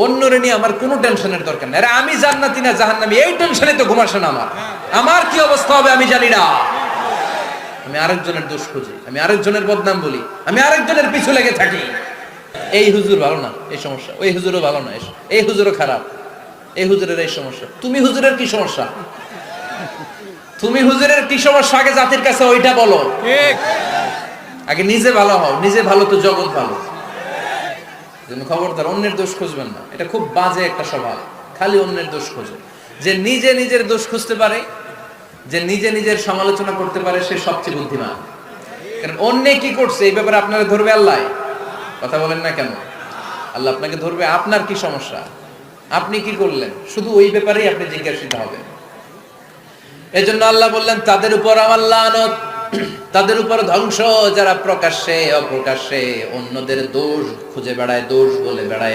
অন্যরে নিয়ে আমার কোনো টেনশনের দরকার নেই। আরে আমি জান্নাতি না জাহান্নামী এই টেনশনে তো ঘুম আসে না আমার। আমার কি অবস্থা হবে আমি জানি না। আমি আরেকজনের দোষ খুঁজি, আমি আরেকজনের বদনাম বলি, আমি আরেকজনের পিছু লেগে থাকি। এই হুজুর ভালো না, এই সমস্যা। ওই হুজুরও ভালো না, এই হুজুরও খারাপ, এই হুজুরের এই সমস্যা। তুমি হুজুরের কি সমস্যা? তুমি হুজুরের কি সমস্যা আগে জাতির কাছে ওইটা বলো। ঠিক। আগে নিজে ভালো হও, নিজে ভালো তো জগৎ ভালো। যেন খবরদার অন্যের দোষ খুঁজবেন না, এটা খুব বাজে একটা স্বভাব। খালি অন্যের দোষ খোঁজে। যে নিজে নিজের দোষ খুঁজতে পারে, যে নিজে নিজের সমালোচনা করতে পারে, সে সবচেয়ে বুদ্ধিমান। কারণ অন্যে কি করছে এই ব্যাপারে আপনারা ধরবে আল্লাহ। কথা বলেন না কেন? আল্লাহ আপনাকে ধরবে আপনার কি সমস্যা, আপনি কি করলেন, শুধু ওই ব্যাপারেই আপনি জিজ্ঞাসিত হবেন। এজন্য আল্লাহ বললেন তাদের উপর আমার লানত, তাদের উপর ধ্বংস যারা প্রকাশ্যে অপ্রকাশ্যে অন্যদের দোষ খুঁজে বেড়ায়, দোষ বলে বেড়ায়।